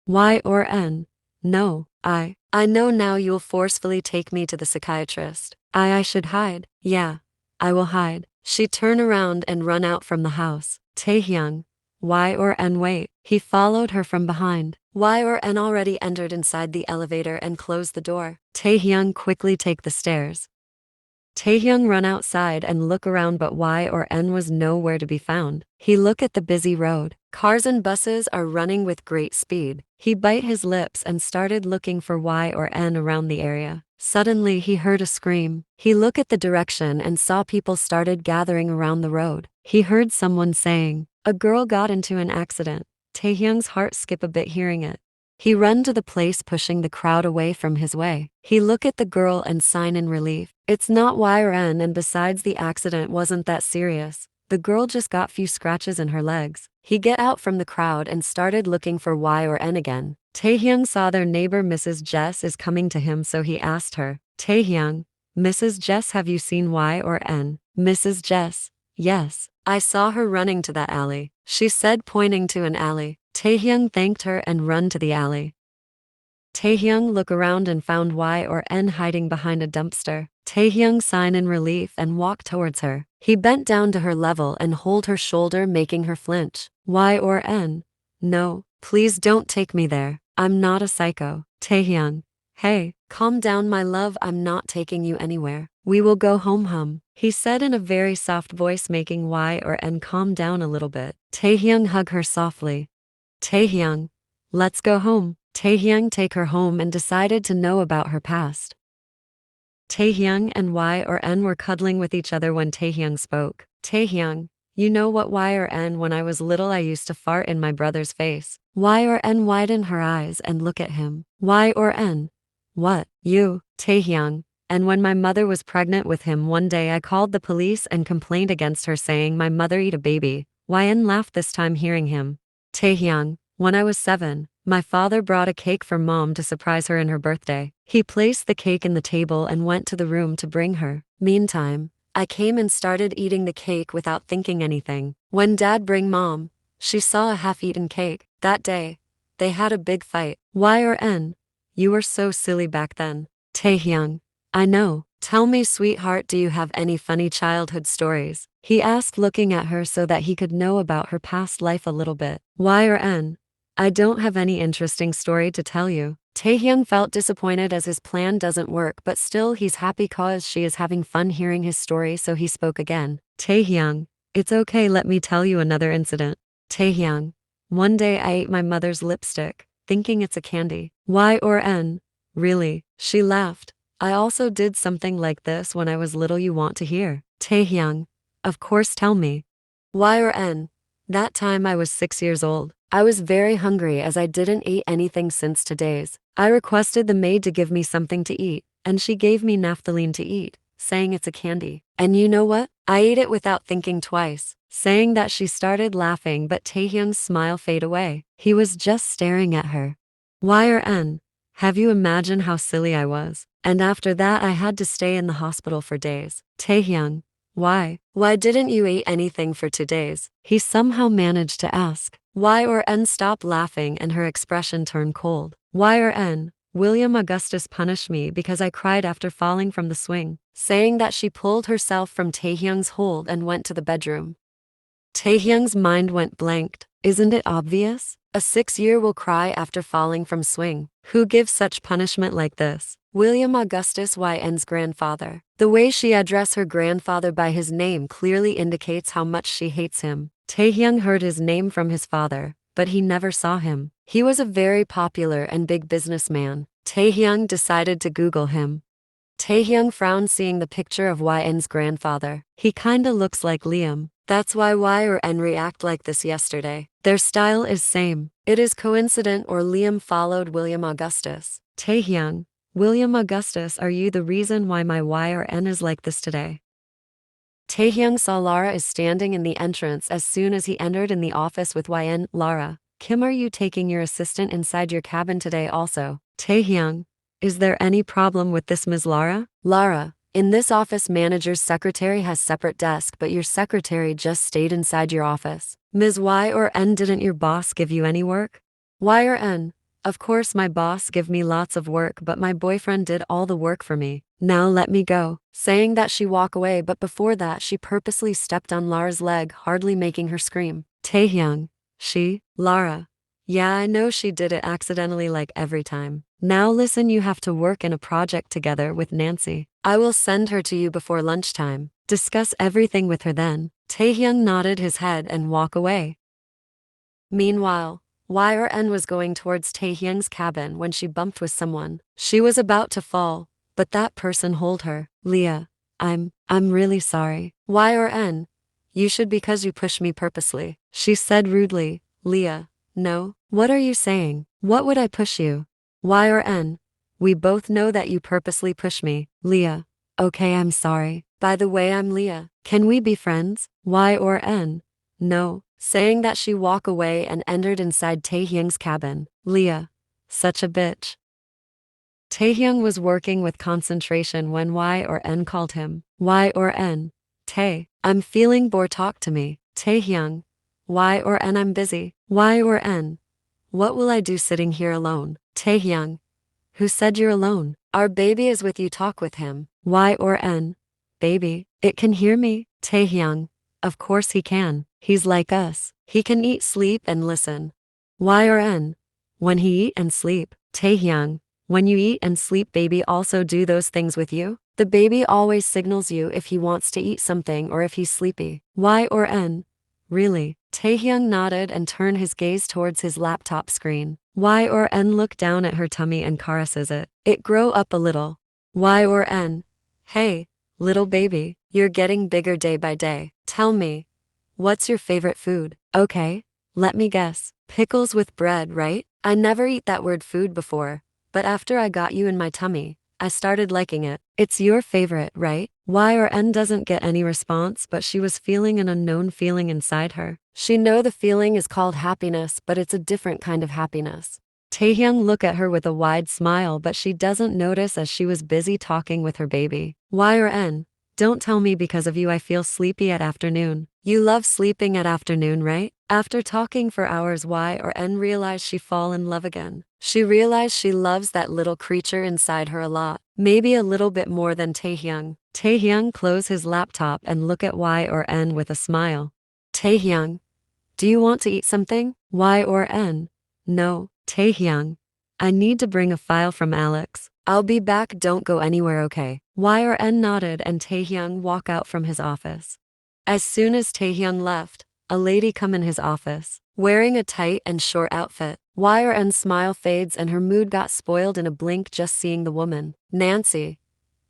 Y or N? No, I know now you'll forcefully take me to the psychiatrist. I should hide. Yeah, I will hide. She turned around and run out from the house. Taehyung. Y or N wait. He followed her from behind. Y or N already entered inside the elevator and closed the door. Taehyung quickly take the stairs. Taehyung run outside and look around but Y or N was nowhere to be found. He look at the busy road. Cars and buses are running with great speed. He bite his lips and started looking for Y or N around the area. Suddenly he heard a scream. He looked at the direction and saw people started gathering around the road. He heard someone saying, "A girl got into an accident." Taehyung's heart skip a bit hearing it. He run to the place pushing the crowd away from his way. He look at the girl and sigh in relief. It's not Y or N and besides the accident wasn't that serious. The girl just got few scratches in her legs. He get out from the crowd and started looking for Y or N again. Taehyung saw their neighbor Mrs. Jess is coming to him so he asked her, "Taehyung, Mrs. Jess, have you seen Y or N?" Mrs. Jess, "Yes, I saw her running to that alley," she said pointing to an alley. Taehyung thanked her and run to the alley. Taehyung look around and found Y or N hiding behind a dumpster. Taehyung sighed in relief and walked towards her. He bent down to her level and hold her shoulder making her flinch. Y or N? No, please don't take me there. I'm not a psycho. Taehyung. Hey, calm down my love, I'm not taking you anywhere. We will go home, he said in a very soft voice making Y or N calm down a little bit. Taehyung hug her softly. Taehyung, let's go home. Taehyung take her home and decided to know about her past. Taehyung and Y or N were cuddling with each other when Taehyung spoke. Taehyung, you know what Y or N, when I was little I used to fart in my brother's face. Y or N widen her eyes and look at him. Y or N, what, you, Taehyung, and when my mother was pregnant with him one day I called the police and complained against her saying my mother eat a baby. YN laughed this time hearing him. Taehyung, when I was 7, my father brought a cake for mom to surprise her in her birthday. He placed the cake in the table and went to the room to bring her. Meantime, I came and started eating the cake without thinking anything. When dad bring mom, she saw a half-eaten cake. That day, they had a big fight. Y or N? You were so silly back then. Taehyung, I know. Tell me sweetheart, do you have any funny childhood stories? He asked looking at her so that he could know about her past life a little bit. Y or N? I don't have any interesting story to tell you. Taehyung felt disappointed as his plan doesn't work but still he's happy cause she is having fun hearing his story so he spoke again. Taehyung, it's okay, let me tell you another incident. Taehyung, one day I ate my mother's lipstick, thinking it's a candy. Y or N? Really? She laughed. I also did something like this when I was little, you want to hear? Taehyung, of course, tell me. Y or N? That time I was 6 years old. I was very hungry as I didn't eat anything since 2 days. I requested the maid to give me something to eat, and she gave me naphthalene to eat, saying it's a candy. And you know what? I ate it without thinking twice. Saying that she started laughing but Taehyung's smile fade away. He was just staring at her. Y or N? Have you imagined how silly I was? And after that I had to stay in the hospital for days. Taehyung, why? Why didn't you eat anything for 2 days? He somehow managed to ask. Y or N stopped laughing and her expression turned cold. Y or N? William Augustus punished me because I cried after falling from the swing. Saying that she pulled herself from Taehyung's hold and went to the bedroom. Taehyung's mind went blanked. Isn't it obvious? A 6-year will cry after falling from swing. Who gives such punishment like this? William Augustus YN's grandfather. The way she addressed her grandfather by his name clearly indicates how much she hates him. Taehyung heard his name from his father, but he never saw him. He was a very popular and big businessman. Taehyung decided to Google him. Taehyung frowned seeing the picture of YN's grandfather. He kinda looks like Liam. That's why Y or N react like this yesterday. Their style is same. It is coincident or Liam followed William Augustus. Taehyung, William Augustus, are you the reason why my Y or N is like this today? Taehyung saw Lara is standing in the entrance as soon as he entered in the office with YN. Lara, Kim, are you taking your assistant inside your cabin today also? Taehyung, is there any problem with this Ms. Lara? Lara, in this office manager's secretary has separate desk but your secretary just stayed inside your office. Ms. Y or N, didn't your boss give you any work? Y or N, Of course my boss give me lots of work but my boyfriend did all the work for me. Now let me go. Saying that she walk away but before that she purposely stepped on Lara's leg hardly making her scream. Taehyung. She? Lara. Yeah, I know she did it accidentally like every time. Now listen, you have to work in a project together with Nancy. I will send her to you before lunchtime. Discuss everything with her then. Taehyung nodded his head and walk away. Meanwhile, Yn was going towards Taehyung's cabin when she bumped with someone. She was about to fall, but that person hold her. Leah, I'm really sorry. Yn, you should because you pushed me purposely. She said rudely. Leah, no, what are you saying? What would I push you? Yn, we both know that you purposely push me. Leah, okay, I'm sorry. By the way, I'm Leah. Can we be friends? Yn, no. Saying that she walk away and entered inside Taehyung's cabin. Leah, such a bitch. Taehyung was working with concentration when Yn called him. Yn, Tae, I'm feeling bored, talk to me. Taehyung, Yn, I'm busy. Yn, what will I do sitting here alone? Taehyung, who said you're alone? Our baby is with you, talk with him. Yn, baby, it can hear me? Taehyung, of course he can. He's like us. He can eat, sleep, and listen. Yn, when he eat and sleep. Taehyung, when you eat and sleep, baby also do those things with you? The baby always signals you if he wants to eat something or if he's sleepy. Yn, really? Taehyung nodded and turned his gaze towards his laptop screen. Yn looked down at her tummy and caresses it. It grow up a little. Yn, hey, little baby, you're getting bigger day by day. Tell me, what's your favorite food? Okay, let me guess. Pickles with bread, right? I never eat that word food before, but after I got you in my tummy, I started liking it. It's your favorite, right? Yn doesn't get any response, but she was feeling an unknown feeling inside her. She know the feeling is called happiness, but it's a different kind of happiness. Taehyung looked at her with a wide smile, but she doesn't notice as she was busy talking with her baby. Yn, don't tell me because of you I feel sleepy at afternoon. You love sleeping at afternoon, right? After talking for hours, Yn realized she fall in love again. She realized she loves that little creature inside her a lot, maybe a little bit more than Taehyung. Taehyung closed his laptop and looked at Yn with a smile. Taehyung, do you want to eat something? Yn, no. Taehyung, I need to bring a file from Alex. I'll be back, don't go anywhere, okay? Yn nodded and Taehyung walked out from his office. As soon as Taehyung left, a lady come in his office, wearing a tight and short outfit. Yn's smile fades and her mood got spoiled in a blink just seeing the woman. Nancy,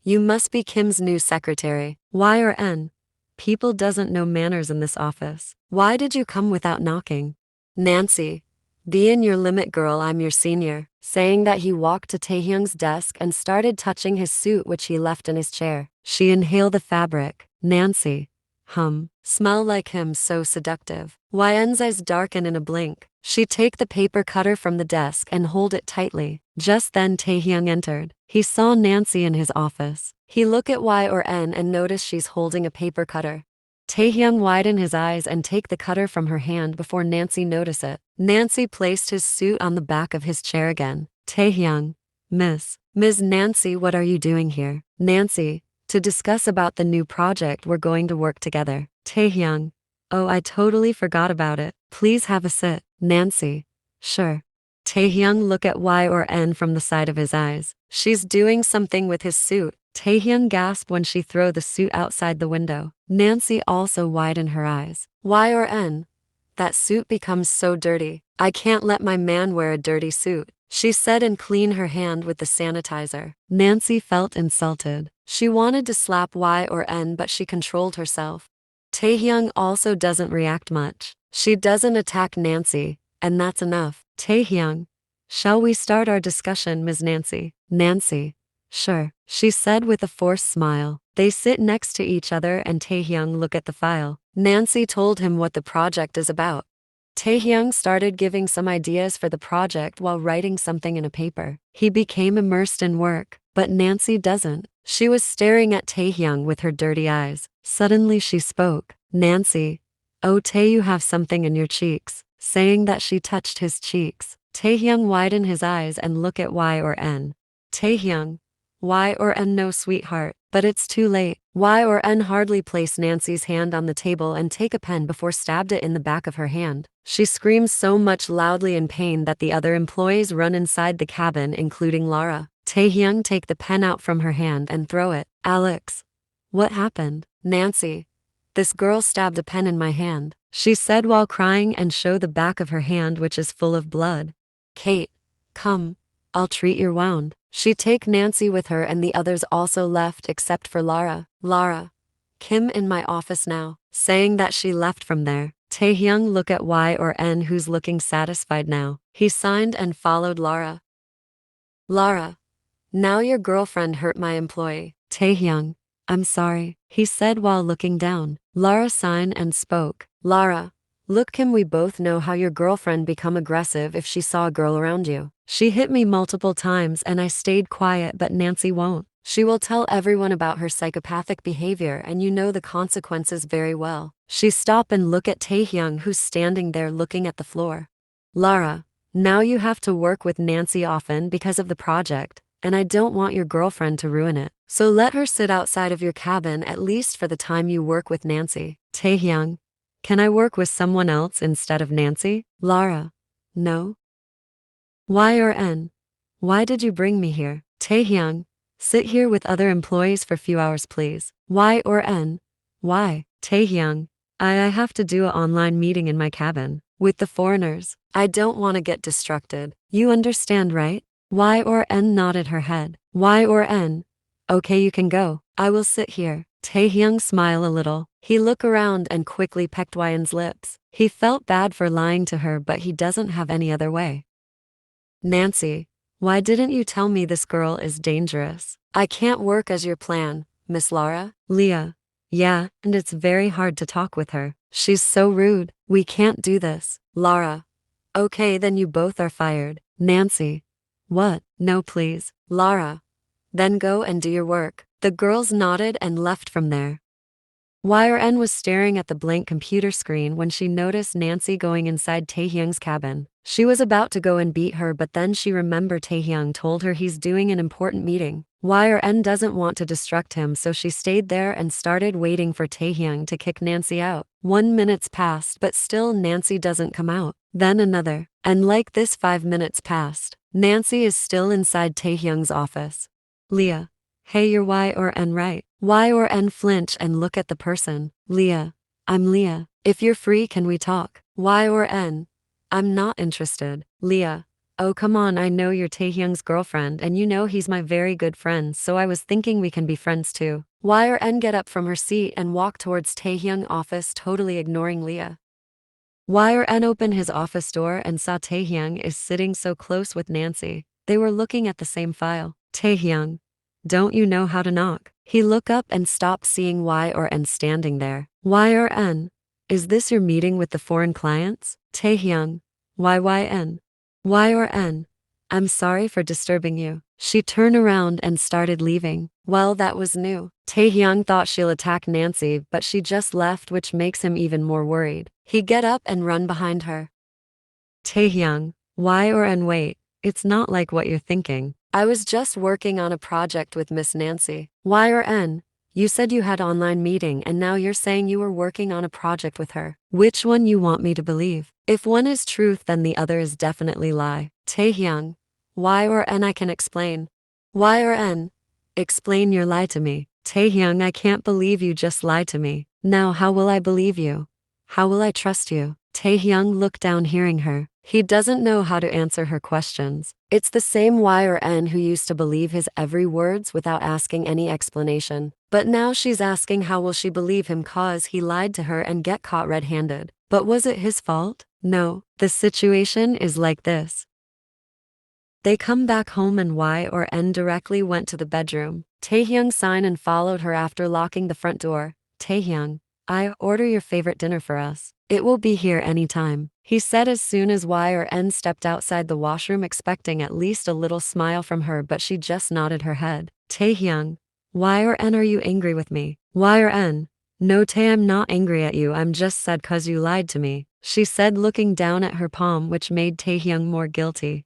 you must be Kim's new secretary. Yn, people doesn't know manners in this office. Why did you come without knocking? Nancy, be in your limit, girl, I'm your senior. Saying that, he walked to Taehyung's desk and started touching his suit which he left in his chair. She inhaled the fabric. Nancy, smell like him, so seductive.Yn's eyes darken in a blink. She take the paper cutter from the desk and hold it tightly. Just then Taehyung entered. He saw Nancy in his office. He looked at Yn and noticed she's holding a paper cutter. Taehyung widened his eyes and take the cutter from her hand before Nancy noticed it. Nancy placed his suit on the back of his chair again. Taehyung, Miss Nancy, what are you doing here? Nancy, to discuss about the new project we're going to work together. Taehyung, oh, I totally forgot about it. Please have a sit. Nancy, sure. Taehyung looked at Yn from the side of his eyes. She's doing something with his suit. Taehyung gasped when she threw the suit outside the window. Nancy also widened her eyes. Yn, that suit becomes so dirty. I can't let my man wear a dirty suit, she said and cleaned her hand with the sanitizer. Nancy felt insulted. She wanted to slap Yn but she controlled herself. Taehyung also doesn't react much. She doesn't attack Nancy, and that's enough. Taehyung, shall we start our discussion, Ms. Nancy? Nancy, sure, she said with a forced smile. They sit next to each other and Taehyung look at the file. Nancy told him what the project is about. Taehyung started giving some ideas for the project while writing something in a paper. He became immersed in work, but Nancy doesn't. She was staring at Taehyung with her dirty eyes. Suddenly she spoke. Nancy, oh Tae, you have something in your cheeks. Saying that, she touched his cheeks. Taehyung widened his eyes and looked at Y or N. Taehyung. Y or N, no sweetheart, but it's too late. Y or N hardly placed Nancy's hand on the table and take a pen before stabbed it in the back of her hand. She screams so much loudly in pain that the other employees run inside the cabin, including Lara. Taehyung take the pen out from her hand and throw it. Alex. What happened? Nancy. This girl stabbed a pen in my hand, she said while crying and showed the back of her hand, which is full of blood. Kate. Come. I'll treat your wound. She take Nancy with her and the others also left except for Lara. Lara. Kim in my office now. Saying that she left from there. Taehyung look at Y or N, who's looking satisfied now. He signed and followed Lara. Lara. Now your girlfriend hurt my employee. Taehyung. I'm sorry, he said while looking down. Lara signed and spoke. Lara. Look Kim, we both know how your girlfriend become aggressive if she saw a girl around you. She hit me multiple times and I stayed quiet, but Nancy won't. She will tell everyone about her psychopathic behavior and you know the consequences very well. She stopped and looked at Taehyung, who's standing there looking at the floor. Lara. Now you have to work with Nancy often because of the project, and I don't want your girlfriend to ruin it. So let her sit outside of your cabin at least for the time you work with Nancy. Taehyung. Can I work with someone else instead of Nancy? Lara. No. Y or N. Why did you bring me here? Taehyung. Sit here with other employees for a few hours please. Y or N. Why? Taehyung. I have to do an online meeting in my cabin with the foreigners. I don't want to get distracted. You understand, right? Y or N nodded her head. Y or N. Okay, you can go. I will sit here. Taehyung smiled a little. He looked around and quickly pecked Wyan's lips. He felt bad for lying to her, but he doesn't have any other way. Nancy. Why didn't you tell me this girl is dangerous? I can't work as your plan, Miss Lara. Leah. Yeah, and it's very hard to talk with her. She's so rude. We can't do this. Lara. Okay, then you both are fired. Nancy. What? No, please. Lara. Then go and do your work. The girls nodded and left from there. Y or N was staring at the blank computer screen when she noticed Nancy going inside Taehyung's cabin. She was about to go and beat her, but then she remembered Taehyung told her he's doing an important meeting. Y or N doesn't want to distract him, so she stayed there and started waiting for Taehyung to kick Nancy out. 1 minute passed, but still Nancy doesn't come out. Then another. And like this 5 minutes passed. Nancy is still inside Taehyung's office. Leah. Hey, you're Y or N, right? Y or N flinch and look at the person. Leah. I'm Leah. If you're free, can we talk? Y or N. I'm not interested. Leah. Oh come on, I know you're Taehyung's girlfriend and you know he's my very good friend, so I was thinking we can be friends too. Y or N get up from her seat and walk towards Taehyung's office, totally ignoring Leah. Y or N opened his office door and saw Taehyung is sitting so close with Nancy. They were looking at the same file. Taehyung. Don't you know how to knock? He looked up and stopped, seeing Y or N standing there. Y or N. Is this your meeting with the foreign clients? Taehyung. YYN. Y or N. I'm sorry for disturbing you. She turned around and started leaving. Well, that was new. Taehyung thought she'll attack Nancy, but she just left, which makes him even more worried. He get up and run behind her. Taehyung. Y or N, wait. It's not like what you're thinking. I was just working on a project with Miss Nancy. Y or N. You said you had online meeting and now you're saying you were working on a project with her. Which one you want me to believe? If one is truth, then the other is definitely lie. Taehyung. Y or N, I can explain. Y or N. Explain your lie to me. Taehyung, I can't believe you just lied to me. Now how will I believe you? How will I trust you? Taehyung looked down, hearing her. He doesn't know how to answer her questions. It's the same Y or N who used to believe his every words without asking any explanation. But now she's asking how will she believe him cause he lied to her and get caught red-handed. But was it his fault? No. The situation is like this. They come back home and Y or N directly went to the bedroom. Taehyung signed and followed her after locking the front door. Taehyung. I order your favorite dinner for us. It will be here anytime, he said as soon as Y or N stepped outside the washroom, expecting at least a little smile from her, but she just nodded her head. Taehyung. Y or N, are you angry with me? Y or N. No Tae, I'm not angry at you, I'm just sad 'cause you lied to me, she said, looking down at her palm, which made Taehyung more guilty.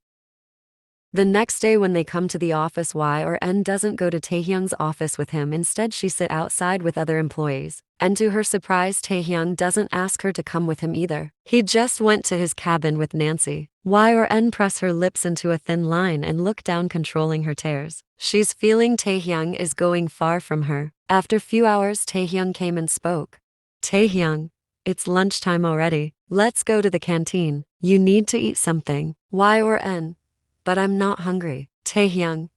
The next day when they come to the office, Y or N doesn't go to Taehyung's office with him. Instead, she sit outside with other employees. And to her surprise, Taehyung doesn't ask her to come with him either. He just went to his cabin with Nancy. Y or N press her lips into a thin line and look down, controlling her tears. She's feeling Taehyung is going far from her. After few hours, Taehyung came and spoke. Taehyung, it's lunchtime already. Let's go to the canteen. You need to eat something. Y or N. But I'm not hungry. Taehyung,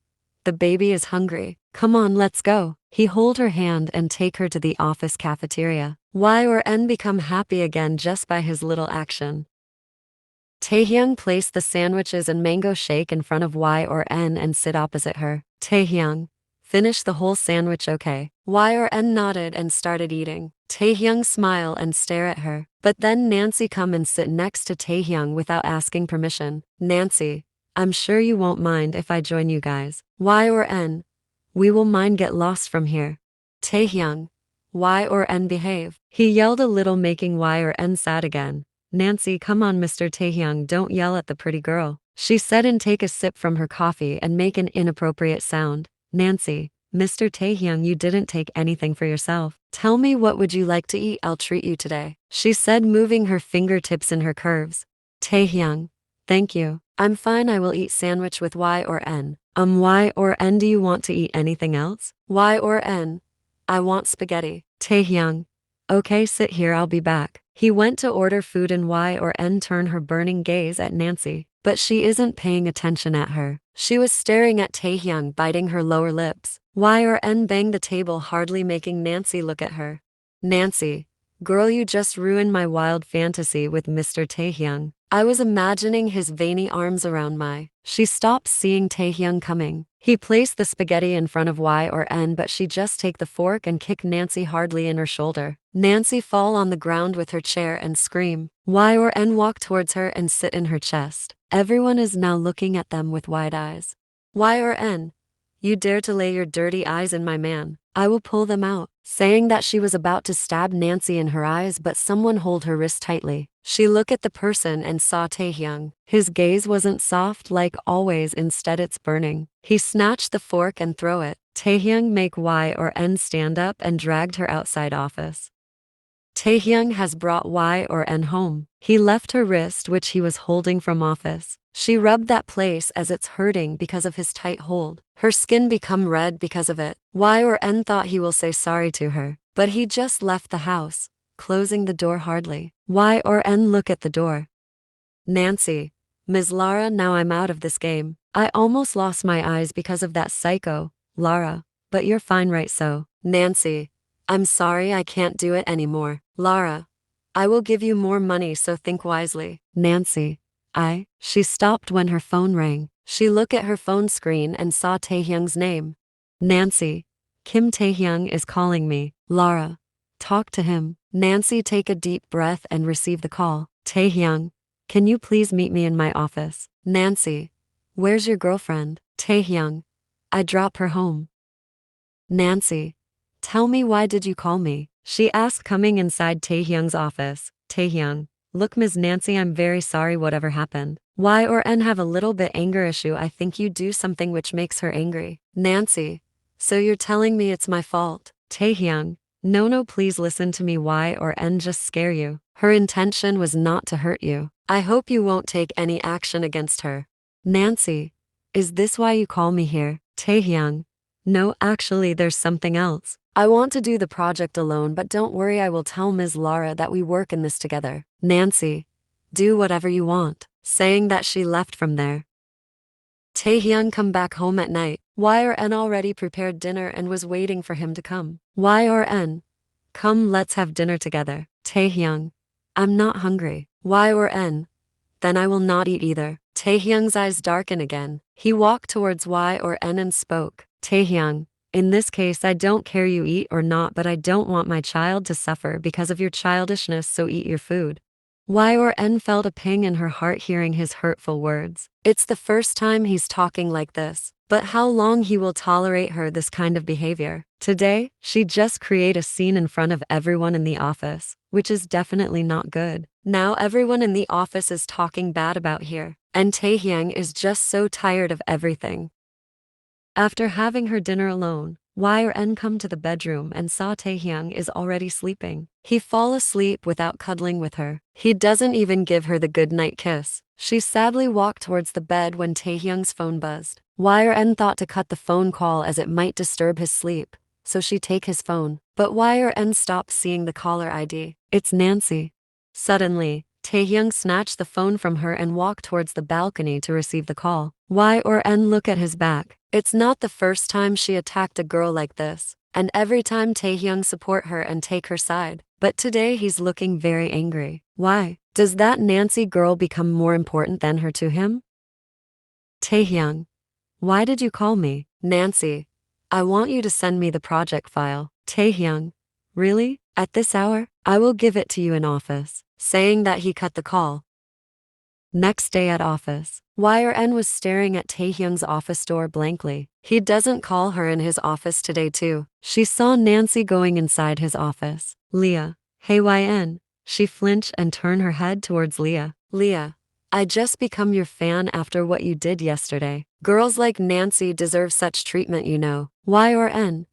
the baby is hungry. Come on, let's go. He hold her hand and take her to the office cafeteria. Y or N become happy again just by his little action. Taehyung placed the sandwiches and mango shake in front of Y or N and sit opposite her. Taehyung, finish the whole sandwich, okay? Y or N nodded and started eating. Taehyung smile and stare at her. But then Nancy come and sit next to Taehyung without asking permission. Nancy, I'm sure you won't mind if I join you guys. Y or N, we will mind, get lost from here. Taehyung, Y or N behave. He yelled a little, making Y or N sad again. Nancy, come on Mr. Taehyung, don't yell at the pretty girl, she said, and take a sip from her coffee and make an inappropriate sound. Nancy, Mr. Taehyung, you didn't take anything for yourself. Tell me, what would you like to eat? I'll treat you today, she said, moving her fingertips in her curves. Taehyung, thank you. I'm fine, I will eat sandwich with Y or N. Y or N, do you want to eat anything else? Y or N, I want spaghetti. Taehyung, okay, sit here, I'll be back. He went to order food and Y or N turned her burning gaze at Nancy. But she isn't paying attention at her. She was staring at Taehyung, biting her lower lips. Y or N banged the table hardly, making Nancy look at her. Nancy, girl, you just ruined my wild fantasy with Mr. Taehyung. I was imagining his veiny arms around my. She stopped seeing Taehyung coming. He placed the spaghetti in front of Y or N, but she just take the fork and kick Nancy hardly in her shoulder. Nancy fall on the ground with her chair and scream. Y or N walk towards her and sit in her chest. Everyone is now looking at them with wide eyes. Y or N, you dare to lay your dirty eyes in my man, I will pull them out. Saying that, she was about to stab Nancy in her eyes, but someone hold her wrist tightly. She looked at the person and saw Taehyung. His gaze wasn't soft like always, instead it's burning. He snatched the fork and throw it. Taehyung make Y or N stand up and dragged her outside office. Taehyung has brought Y or N home. He left her wrist, which he was holding from office. She rubbed that place as it's hurting because of his tight hold. Her skin become red because of it. Y or N thought he will say sorry to her, but he just left the house, closing the door hardly. Y or N look at the door. Nancy, Ms. Lara, now I'm out of this game. I almost lost my eyes because of that psycho, Lara, but you're fine, right? So, Nancy, I'm sorry, I can't do it anymore. Lara, I will give you more money, so think wisely. Nancy, she stopped when her phone rang. She looked at her phone screen and saw Taehyung's name. Nancy, Kim Taehyung is calling me. Lara, talk to him. Nancy take a deep breath and receive the call. Taehyung, can you please meet me in my office? Nancy, where's your girlfriend? Taehyung, I drop her home. Nancy, tell me, why did you call me? She asked, coming inside Taehyung's office. Taehyung, look Ms. Nancy, I'm very sorry whatever happened. Y or N have a little bit anger issue. I think you do something which makes her angry. Nancy, so you're telling me it's my fault? Taehyung, no, please listen to me. Y or N just scare you. Her intention was not to hurt you. I hope you won't take any action against her. Nancy, is this why you call me here? Taehyung, no, actually there's something else. I want to do the project alone, but don't worry, I will tell Ms. Lara that we work in this together. Nancy, do whatever you want. Saying that, she left from there. Taehyung come back home at night. Y or N already prepared dinner and was waiting for him to come. Y or N, come, let's have dinner together. Taehyung, I'm not hungry. Y or N, then I will not eat either. Taehyung's eyes darken again. He walked towards Y or N and spoke. Taehyung, in this case I don't care you eat or not, but I don't want my child to suffer because of your childishness, so eat your food. Y or N felt a pang in her heart hearing his hurtful words. It's the first time he's talking like this. but how long he will tolerate her this kind of behavior. Today, she just create a scene in front of everyone in the office, which is definitely not good. Now everyone in the office is talking bad about here, and Taehyung is just so tired of everything. After having her dinner alone, Yn come to the bedroom and saw Taehyung is already sleeping. He fall asleep without cuddling with her. He doesn't even give her the good night kiss. She sadly walked towards the bed when Taehyung's phone buzzed. Yn thought to cut the phone call as it might disturb his sleep, so she take his phone. But Yn stopped seeing the caller ID. It's Nancy. Suddenly, Taehyung snatched the phone from her and walked towards the balcony to receive the call. Yn look at his back. It's not the first time she attacked a girl like this, and every time Taehyung support her and take her side. But today he's looking very angry. Why? Does that Nancy girl become more important than her to him? Taehyung, why did you call me? Nancy, I want you to send me the project file. Taehyung, really? At this hour? I will give it to you in office. Saying that he cut the call. Next day at office, Yn was staring at Taehyung's office door blankly. He doesn't call her in his office today too. She saw Nancy going inside his office. Leah, hey Yn. She flinched and turned her head towards Leah. Leah, I just become your fan after what you did yesterday. Girls like Nancy deserve such treatment, you know. Yn,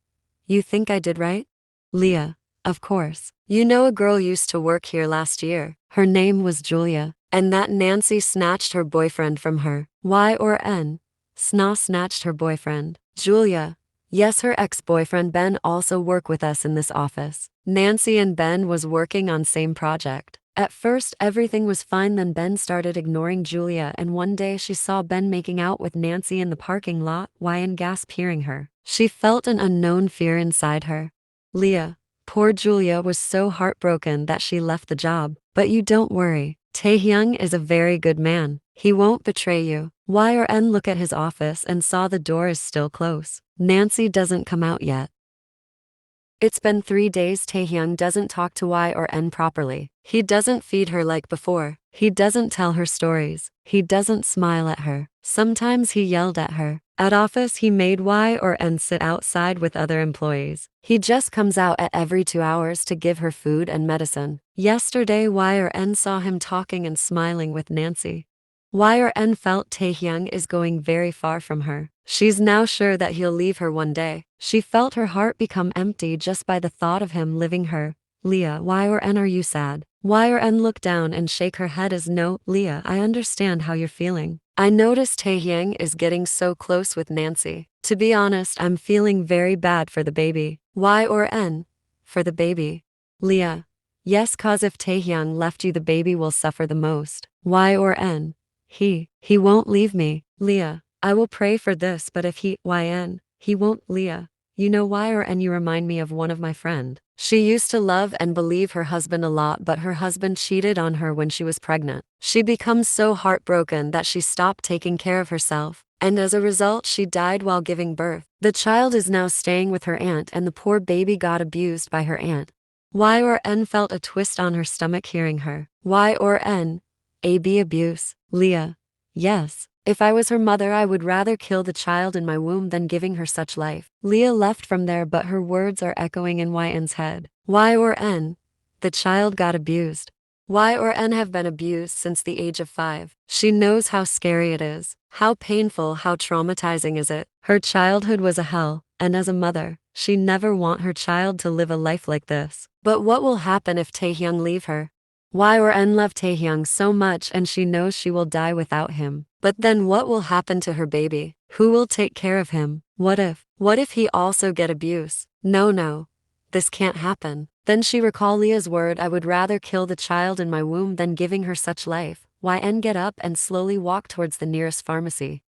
you think I did right? Leah, of course. You know a girl used to work here last year. Her name was Julia. And that Nancy snatched her boyfriend from her. Yn, Sna snatched her boyfriend. Julia, yes, her ex-boyfriend Ben also work with us in this office. Nancy and Ben was working on same project. At first everything was fine, then Ben started ignoring Julia, and one day she saw Ben making out with Nancy in the parking lot. Yn gasped hearing her. She felt an unknown fear inside her. Leah, poor Julia was so heartbroken that she left the job. But you don't worry. Taehyung is a very good man. He won't betray you. Yn look at his office and saw the door is still closed. Nancy doesn't come out yet. It's been 3 days. Taehyung doesn't talk to Yn properly. He doesn't feed her like before. He doesn't tell her stories. He doesn't smile at her. Sometimes he yelled at her. At office he made Yn sit outside with other employees. He just comes out at every 2 hours to give her food and medicine. Yesterday Yn saw him talking and smiling with Nancy. Yn felt Taehyung is going very far from her. She's now sure that he'll leave her one day. She felt her heart become empty just by the thought of him leaving her. Leah, Yn, are you sad? Yn looked down and shake her head as no. Leah, I understand how you're feeling. I noticed Taehyung is getting so close with Nancy. To be honest, I'm feeling very bad for the baby. Yn, for the baby. Leah, yes, cause if Taehyung left you, the baby will suffer the most. Yn, he won't leave me. Leah, I will pray for this, but if he won't. Leah, you know Yn, you remind me of one of my friend. She used to love and believe her husband a lot, but her husband cheated on her when she was pregnant. She becomes so heartbroken that she stopped taking care of herself, and as a result she died while giving birth. The child is now staying with her aunt, and the poor baby got abused by her aunt. Yn felt a twist on her stomach hearing her. Yn, AB abuse. Leah, yes. If I was her mother, I would rather kill the child in my womb than giving her such life. Leah left from there, but her words are echoing inYn's head. Yn, the child got abused. Yn have been abused since the age of 5. She knows how scary it is, how painful, how traumatizing is it. Her childhood was a hell, and as a mother, she never want her child to live a life like this. But what will happen if Taehyung leave her? Yn loved Taehyung so much, and she knows she will die without him. But then what will happen to her baby? Who will take care of him? What if he also get abuse? No, this can't happen. Then she recall Leah's word, I would rather kill the child in my womb than giving her such life. Yn get up and slowly walk towards the nearest pharmacy.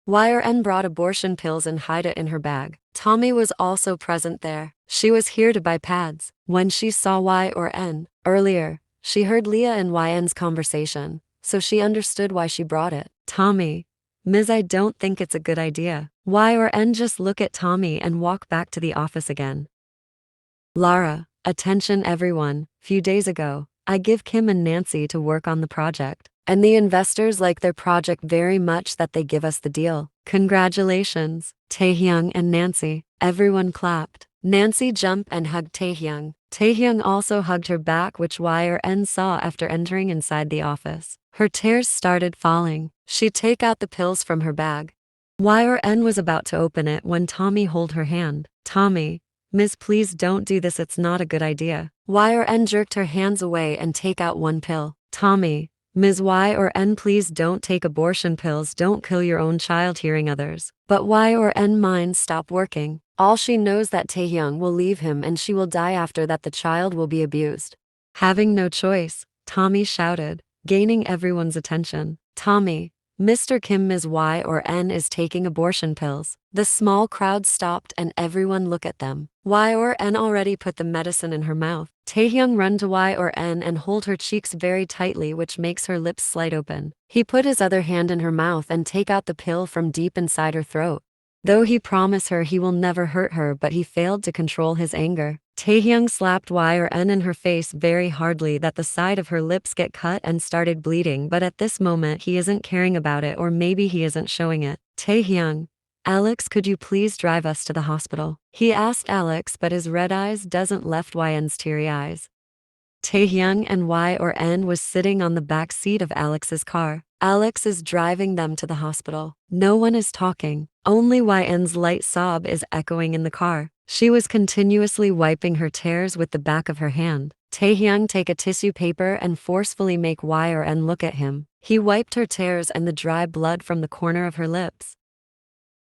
Yn brought abortion pills and hide it in her bag. Tommy was also present there. She was here to buy pads. When she saw Yn earlier, she heard Leah andYn's conversation, so she understood why she brought it. Tommy, Ms. I don't think it's a good idea. Yn just look at Tommy and walk back to the office again. Lara, attention everyone. Few days ago, I give Kim and Nancy to work on the project. And the investors like their project very much that they give us the deal. Congratulations, Taehyung and Nancy. Everyone clapped. Nancy jumped and hugged Taehyung. Taehyung also hugged her back, which YRN saw after entering inside the office. Her tears started falling. She take out the pills from her bag. YRN was about to open it when Tommy held her hand. Tommy, Miss, please don't do this, it's not a good idea. YRN jerked her hands away and take out one pill. Tommy, Ms. Y or N, please don't take abortion pills, don't kill your own child, hearing others. But Y or N mind stopped working. All she knows that Taehyung will leave him and she will die after that, the child will be abused. Having no choice, Tommy shouted, gaining everyone's attention. Tommy, Mr. Kim, Ms. Y or N is taking abortion pills. The small crowd stopped and everyone looked at them. Y or N already put the medicine in her mouth. Taehyung run to Y or N and hold her cheeks very tightly, which makes her lips slide open. He put his other hand in her mouth and take out the pill from deep inside her throat. Though he promised her he will never hurt her, but he failed to control his anger. Taehyung slapped Y or N in her face very hardly that the side of her lips get cut and started bleeding, but at this moment he isn't caring about it, or maybe he isn't showing it. Taehyung, Alex, could you please drive us to the hospital? He asked Alex, but his red eyes doesn't left YN's teary eyes. Taehyung and Y or N was sitting on the back seat of Alex's car. Alex is driving them to the hospital. No one is talking. Only YN's light sob is echoing in the car. She was continuously wiping her tears with the back of her hand. Taehyung take a tissue paper and forcefully make Y or N look at him. He wiped her tears and the dry blood from the corner of her lips.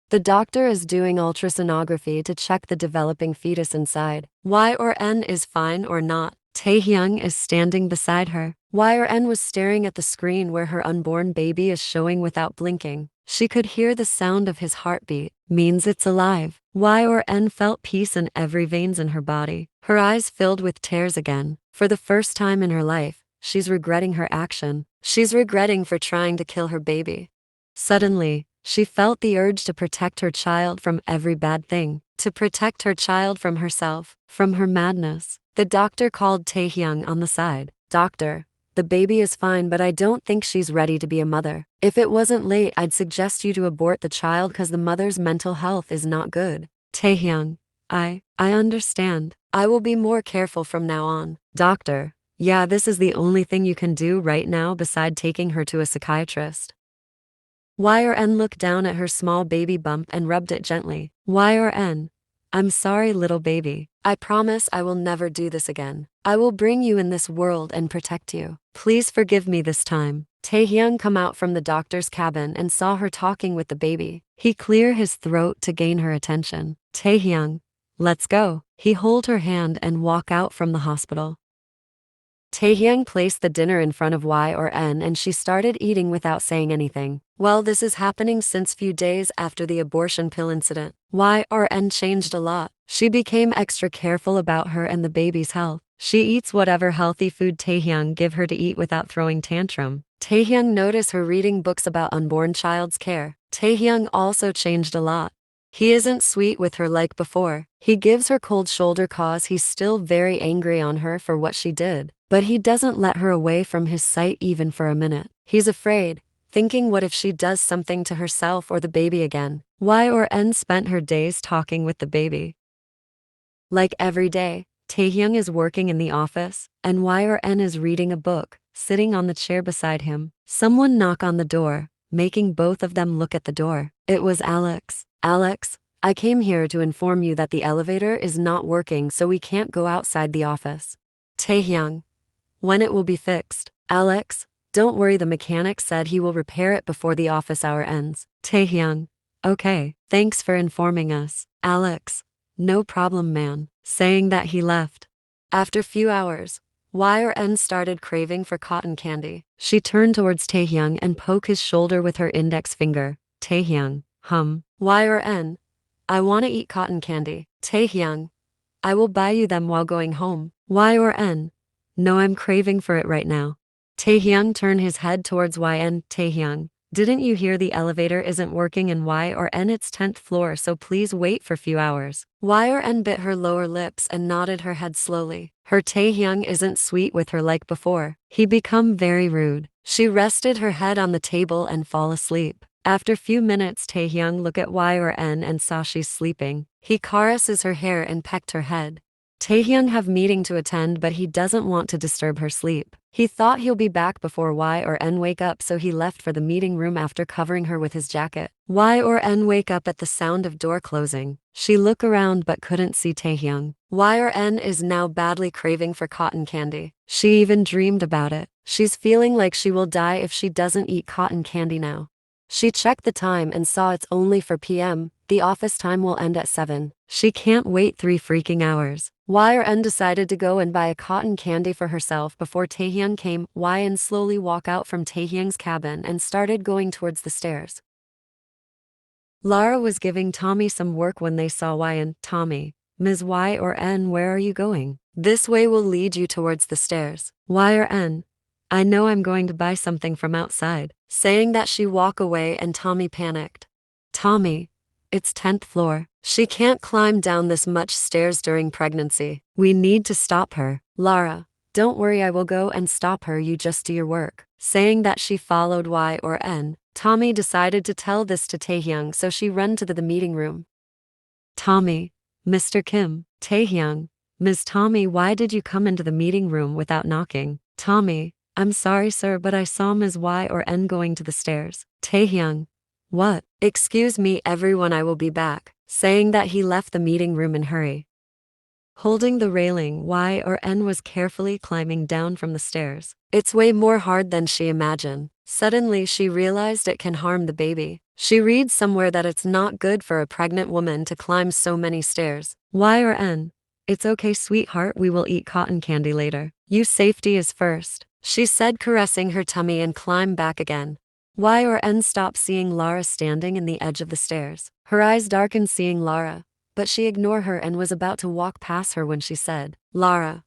The doctor is doing ultrasonography to check the developing fetus inside. Y or N is fine or not. Taehyung is standing beside her. Y or N was staring at the screen where her unborn baby is showing without blinking. She could hear the sound of his heartbeat, means it's alive. Y or N felt peace in every veins in her body. Her eyes filled with tears again. For the first time in her life, she's regretting her action. She's regretting for trying to kill her baby. Suddenly, she felt the urge to protect her child from every bad thing, to protect her child from herself, from her madness. The doctor called Taehyung on the side. Doctor, the baby is fine, but I don't think she's ready to be a mother. If it wasn't late, I'd suggest you to abort the child cause the mother's mental health is not good. Taehyung, I understand. I will be more careful from now on. Doctor, yeah, this is the only thing you can do right now beside taking her to a psychiatrist. Y or N looked down at her small baby bump and rubbed it gently. Y or N, I'm sorry, little baby. I promise I will never do this again. I will bring you in this world and protect you. Please forgive me this time. Taehyung come out from the doctor's cabin and saw her talking with the baby. He cleared his throat to gain her attention. Taehyung, let's go. He hold her hand and walk out from the hospital. Taehyung placed the dinner in front of Y or N and she started eating without saying anything. Well, this is happening since few days after the abortion pill incident. Y or N changed a lot. She became extra careful about her and the baby's health. She eats whatever healthy food Taehyung give her to eat without throwing tantrum. Taehyung noticed her reading books about unborn child's care. Taehyung also changed a lot. He isn't sweet with her like before. He gives her cold shoulder cause he's still very angry on her for what she did. But he doesn't let her away from his sight even for a minute. He's afraid, thinking what if she does something to herself or the baby again. Y or N spent her days talking with the baby. Like every day, Taehyung is working in the office, and Y or N is reading a book, sitting on the chair beside him. Someone knocked on the door, making both of them look at the door. It was Alex. Alex, I came here to inform you that the elevator is not working, so we can't go outside the office. Taehyung, when it will be fixed? Alex, don't worry, the mechanic said he will repair it before the office hour ends. Taehyung, okay, thanks for informing us. Alex, no problem, man. Saying that he left. After few hours, Y or N started craving for cotton candy. She turned towards Taehyung and poked his shoulder with her index finger. Taehyung, Y or N, I want to eat cotton candy. Taehyung, I will buy you them while going home. Y or N, no, I'm craving for it right now. Taehyung turned his head towards YN. Taehyung, didn't you hear the elevator isn't working in Y or N? It's 10th floor, so please wait for few hours. Y or N bit her lower lips and nodded her head slowly. Her Taehyung isn't sweet with her like before. He become very rude. She rested her head on the table and fall asleep. After few minutes, Taehyung look at Y or N and saw she's sleeping. He caresses her hair and pecked her head. Taehyung have meeting to attend, but he doesn't want to disturb her sleep. He thought he'll be back before Y or N wake up, so he left for the meeting room after covering her with his jacket. Y or N wake up at the sound of door closing. She look around but couldn't see Taehyung. Y or N is now badly craving for cotton candy. She even dreamed about it. She's feeling like she will die if she doesn't eat cotton candy now. She checked the time and saw it's only 4 p.m. The office time will end at 7. She can't wait 3 freaking hours. Y or N decided to go and buy a cotton candy for herself before Taehyung came. Y and slowly walk out from Taehyung's cabin and started going towards the stairs. Lara was giving Tommy some work when they saw Y and Tommy. Ms. Y or N, where are you going? This way will lead you towards the stairs. Y or N, I know, I'm going to buy something from outside. Saying that, she walk away and Tommy panicked. Tommy, it's 10th floor. She can't climb down this much stairs during pregnancy. We need to stop her. Lara, don't worry, I will go and stop her, you just do your work. Saying that, she followed Y or N. Tommy decided to tell this to Taehyung, so she ran to the meeting room. Tommy, Mr. Kim, Taehyung, Ms. Tommy, why did you come into the meeting room without knocking? Tommy, I'm sorry sir, but I saw Ms. Y or N going to the stairs. Taehyung, what? Excuse me everyone, I will be back. Saying that, he left the meeting room in hurry. Holding the railing, Y or N was carefully climbing down from the stairs. It's way more hard than she imagined. Suddenly she realized it can harm the baby. She read somewhere that it's not good for a pregnant woman to climb so many stairs. Y or N, it's okay sweetheart, we will eat cotton candy later. You safety is first, she said, caressing her tummy, and climbed back again. Y or N stopped seeing Lara standing in the edge of the stairs. Her eyes darkened seeing Lara, but she ignored her and was about to walk past her when she said, Lara,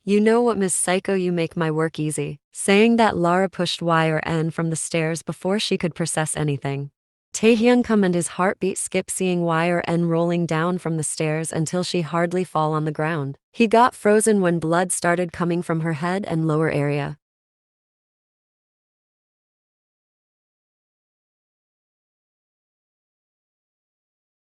you know what, Miss Psycho, you make my work easy. Saying that, Lara pushed Y or N from the stairs before she could process anything. Taehyung come and his heartbeat skipped seeing Y or N rolling down from the stairs until she hardly fall on the ground. He got frozen when blood started coming from her head and lower area.